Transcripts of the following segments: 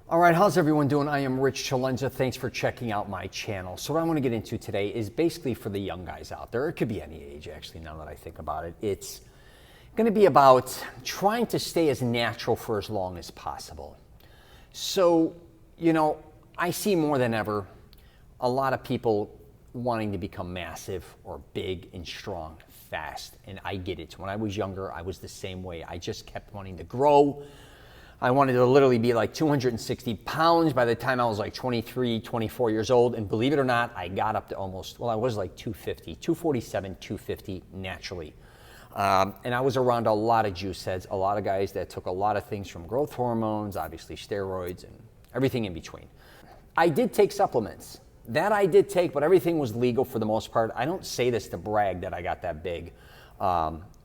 All right, how's everyone doing? I am Rich Celenza. Thanks for checking out my channel. So what I want to get into today is basically for the young guys out there. It could be any age, actually, now that I think about it. It's going to be about trying to stay as natural for as long as possible. So, I see more than ever a lot of people wanting to become massive or big and strong fast. And I get it. When I was younger, I was the same way. I just kept wanting to grow. I wanted to literally be like 260 pounds by the time I was like 23, 24 years old. And believe it or not, I got up to almost, I was like 250, 247, 250 naturally. And I was around a lot of juice heads, a lot of guys that took a lot of things from growth hormones, obviously steroids, and everything in between. I did take supplements. That I did take, but everything was legal for the most part. I don't say this to brag that I got that big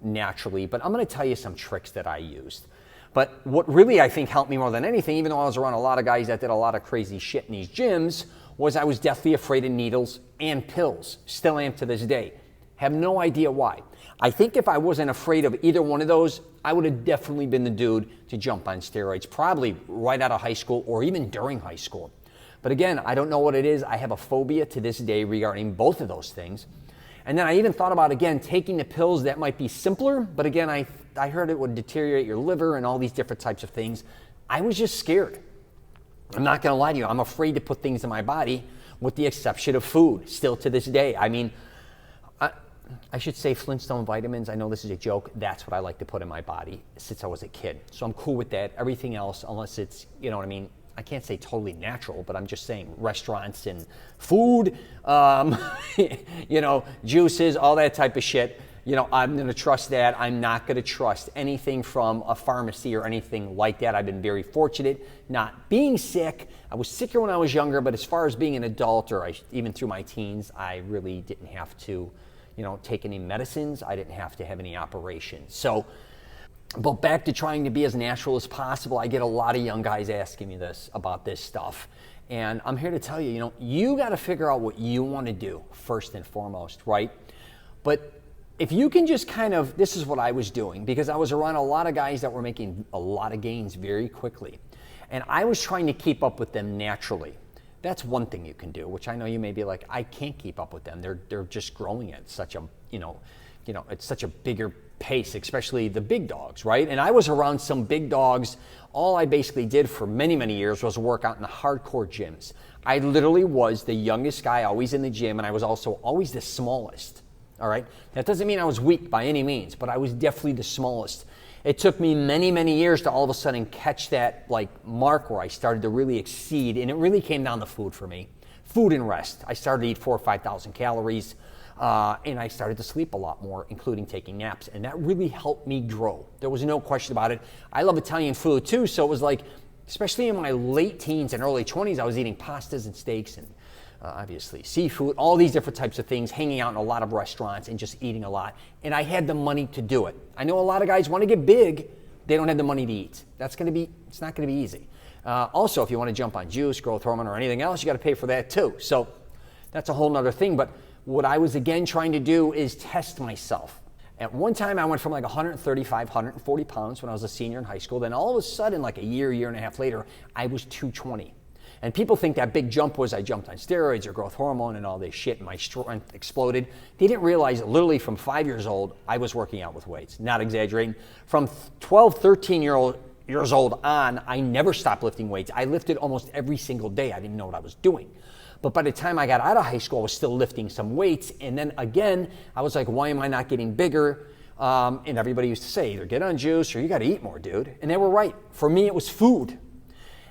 naturally, but I'm going to tell you some tricks that I used. But what really I think helped me more than anything, even though I was around a lot of guys that did a lot of crazy shit in these gyms, was I was deathly afraid of needles and pills. Still am to this day. Have no idea why. I think if I wasn't afraid of either one of those, I would have definitely been the dude to jump on steroids, probably right out of high school or even during high school. But again, I don't know what it is. I have a phobia to this day regarding both of those things. And then I even thought about, again, taking the pills that might be simpler, but again, I heard it would deteriorate your liver and all these different types of things. I was just scared. I'm not going to lie to you. I'm afraid to put things in my body with the exception of food, still to this day. I mean, I should say Flintstone vitamins. I know this is a joke. That's what I like to put in my body since I was a kid. So I'm cool with that. Everything else, unless it's, you know what I mean? I can't say totally natural, but I'm just saying restaurants and food, juices, all that type of shit. I'm going to trust that. I'm not going to trust anything from a pharmacy or anything like that. I've been very fortunate not being sick. I was sicker when I was younger, but as far as being an adult or even through my teens, I really didn't have to, take any medicines. I didn't have to have any operations. So, but back to trying to be as natural as possible, I get a lot of young guys asking me about this stuff. And I'm here to tell you, you got to figure out what you want to do first and foremost, right? But if you can just this is what I was doing because I was around a lot of guys that were making a lot of gains very quickly. And I was trying to keep up with them naturally. That's one thing you can do, which I know you may be like, I can't keep up with them. They're just growing at such a, it's such a bigger pace, especially the big dogs, right? And I was around some big dogs. All I basically did for many, many years was work out in the hardcore gyms. I literally was the youngest guy always in the gym, and I was also always the smallest, all right? That doesn't mean I was weak by any means, but I was definitely the smallest. It took me many, many years to all of a sudden catch that mark where I started to really exceed, and it really came down to food for me. Food and rest. I started to eat 4,000 or 5,000 calories. And I started to sleep a lot more, including taking naps. And that really helped me grow. There was no question about it. I love Italian food too. So it was especially in my late teens and early 20s, I was eating pastas and steaks and obviously seafood, all these different types of things, hanging out in a lot of restaurants and just eating a lot. And I had the money to do it. I know a lot of guys want to get big. They don't have the money to eat. It's not going to be easy. Also, if you want to jump on juice, growth hormone, or anything else, you got to pay for that too. So that's a whole nother thing. But what I was again trying to do is test myself. At one time I went from 135, 140 pounds when I was a senior in high school. Then all of a sudden, a year and a half later, I was 220. And people think that big jump was I jumped on steroids or growth hormone and all this shit and my strength exploded. They didn't realize that literally from 5 years old, I was working out with weights, not exaggerating. From 12, 13 years old on, I never stopped lifting weights. I lifted almost every single day. I didn't know what I was doing. But by the time I got out of high school, I was still lifting some weights. And then again, I was like, why am I not getting bigger? And everybody used to say, either get on juice or you got to eat more, dude. And they were right. For me, it was food.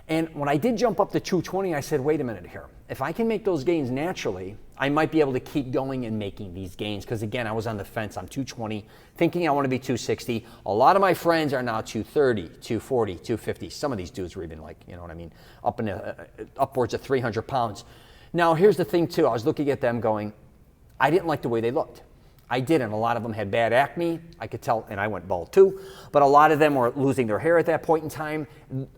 And when I did jump up to 220, I said, wait a minute here. If I can make those gains naturally, I might be able to keep going and making these gains. Because again, I was on the fence. I'm 220, thinking I want to be 260. A lot of my friends are now 230, 240, 250. Some of these dudes were even up in upwards of 300 pounds. Now, here's the thing, too. I was looking at them going, I didn't like the way they looked. I didn't. A lot of them had bad acne. I could tell, and I went bald, too. But a lot of them were losing their hair at that point in time.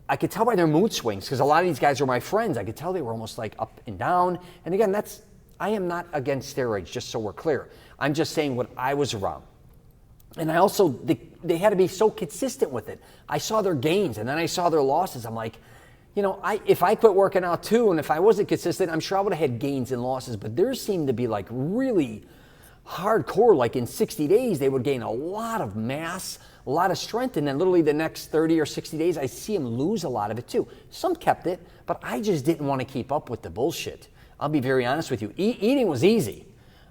I could tell by their mood swings, because a lot of these guys were my friends. I could tell they were almost up and down. And again, I am not against steroids, just so we're clear. I'm just saying what I was around. And I also, they had to be so consistent with it. I saw their gains, and then I saw their losses. I'm like, you know, if I quit working out too, and if I wasn't consistent, I'm sure I would have had gains and losses, but theirs seemed to be like really hardcore. Like in 60 days, they would gain a lot of mass, a lot of strength, and then literally the next 30 or 60 days, I see them lose a lot of it too. Some kept it, but I just didn't want to keep up with the bullshit. I'll be very honest with you. Eating was easy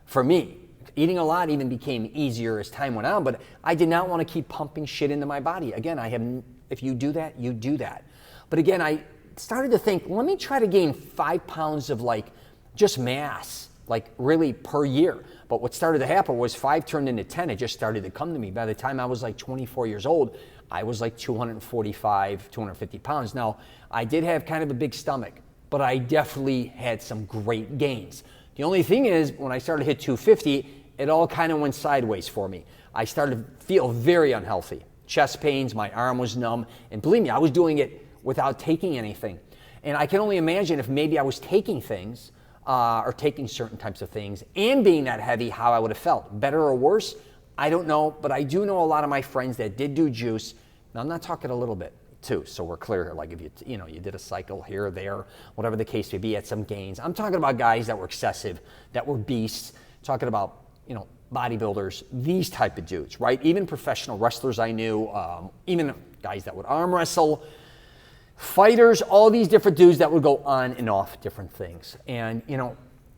for me. Eating a lot even became easier as time went on, but I did not want to keep pumping shit into my body. Again, if you do that, you do that. But again, I started to think, let me try to gain 5 pounds of like just mass, like really per year. But what started to happen was 5 turned into 10. It just started to come to me. By the time I was like 24 years old, I was like 245, 250 pounds. Now, I did have kind of a big stomach, but I definitely had some great gains. The only thing is, when I started to hit 250, it all kind of went sideways for me. I started to feel very unhealthy. Chest pains, my arm was numb, and believe me, I was doing it without taking anything. And I can only imagine if maybe I was taking things, or taking certain types of things, and being that heavy, how I would have felt. Better or worse, I don't know, but I do know a lot of my friends that did do juice. Now, I'm not talking a little bit, too, so we're clear here. Like if you did a cycle here or there, whatever the case may be, at some gains. I'm talking about guys that were excessive, that were beasts, talking about, bodybuilders, these type of dudes, right? Even professional wrestlers I knew, even guys that would arm wrestle, fighters, all these different dudes that would go on and off different things. And,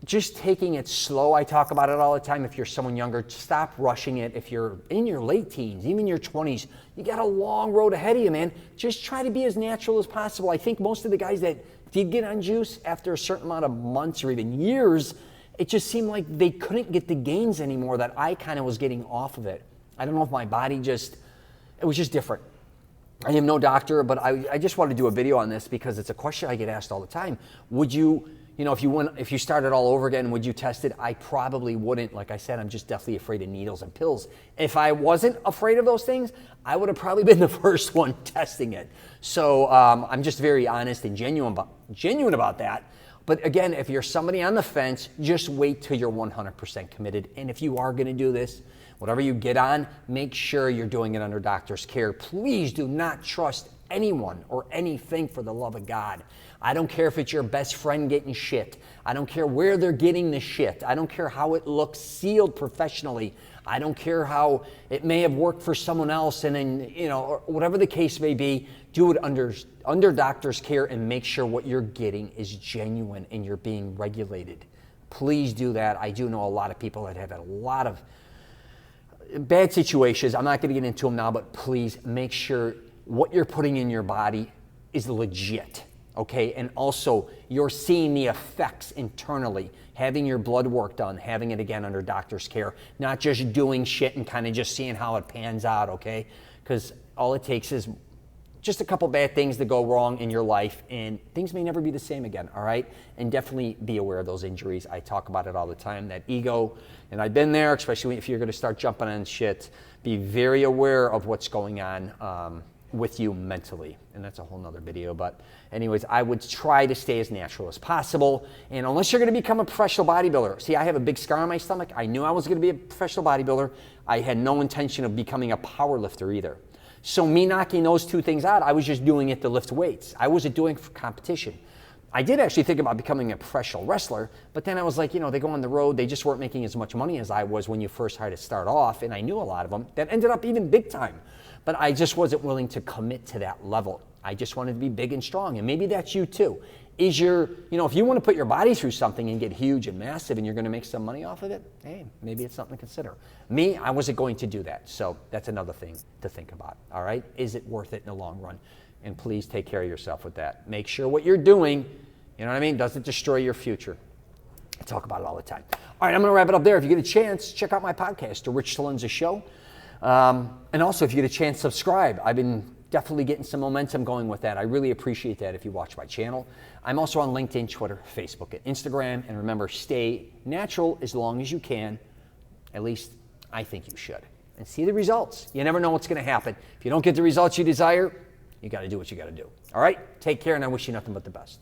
just taking it slow, I talk about it all the time. If you're someone younger, stop rushing it. If you're in your late teens, even your 20s, you got a long road ahead of you, man. Just try to be as natural as possible. I think most of the guys that did get on juice after a certain amount of months or even years, it just seemed like they couldn't get the gains anymore that I kind of was getting off of it. I don't know if my body it was just different. I am no doctor, but I just want to do a video on this because it's a question I get asked all the time. Would you, if you started all over again, would you test it? I probably wouldn't. Like I said, I'm just definitely afraid of needles and pills. If I wasn't afraid of those things, I would have probably been the first one testing it. So I'm just very honest and genuine about that. But again, if you're somebody on the fence, just wait till you're 100% committed. And if you are going to do this, whatever you get on, make sure you're doing it under doctor's care. Please do not trust anyone or anything, for the love of God. I don't care if it's your best friend getting shit. I don't care where they're getting the shit. I don't care how it looks sealed professionally. I don't care how it may have worked for someone else, and then, or whatever the case may be, do it under doctor's care and make sure what you're getting is genuine and you're being regulated. Please do that. I do know a lot of people that have had a lot of bad situations. I'm not going to get into them now, but please make sure what you're putting in your body is legit, okay? And also, you're seeing the effects internally, having your blood work done, having it again under doctor's care, not just doing shit and kind of just seeing how it pans out, okay? Because all it takes is just a couple bad things to go wrong in your life, and things may never be the same again, all right? And definitely be aware of those injuries. I talk about it all the time, that ego, and I've been there, especially if you're going to start jumping on shit. Be very aware of what's going on with you mentally, and that's a whole nother video. But anyways, I would try to stay as natural as possible, and unless you're going to become a professional bodybuilder. See, I have a big scar on my stomach. I knew I was going to be a professional bodybuilder. I had no intention of becoming a power lifter either. So me knocking those two things out, I was just doing it to lift weights. I wasn't doing it for competition. I did actually think about becoming a professional wrestler, but then I was like, they go on the road, they just weren't making as much money as I was when you first had to start off, and I knew a lot of them that ended up even big time. But I just wasn't willing to commit to that level. I just wanted to be big and strong, and maybe that's you too. If you want to put your body through something and get huge and massive and you're going to make some money off of it, hey, maybe it's something to consider. Me, I wasn't going to do that. So that's another thing to think about, all right? Is it worth it in the long run? And please take care of yourself with that. Make sure what you're doing, doesn't destroy your future. I talk about it all the time. All right, I'm going to wrap it up there. If you get a chance, check out my podcast, The Rich Celenza Show. And also, if you get a chance, subscribe. I've been definitely getting some momentum going with that. I really appreciate that if you watch my channel. I'm also on LinkedIn, Twitter, Facebook, and Instagram. And remember, stay natural as long as you can. At least I think you should. And see the results. You never know what's going to happen. If you don't get the results you desire, you got to do what you got to do. All right? Take care, and I wish you nothing but the best.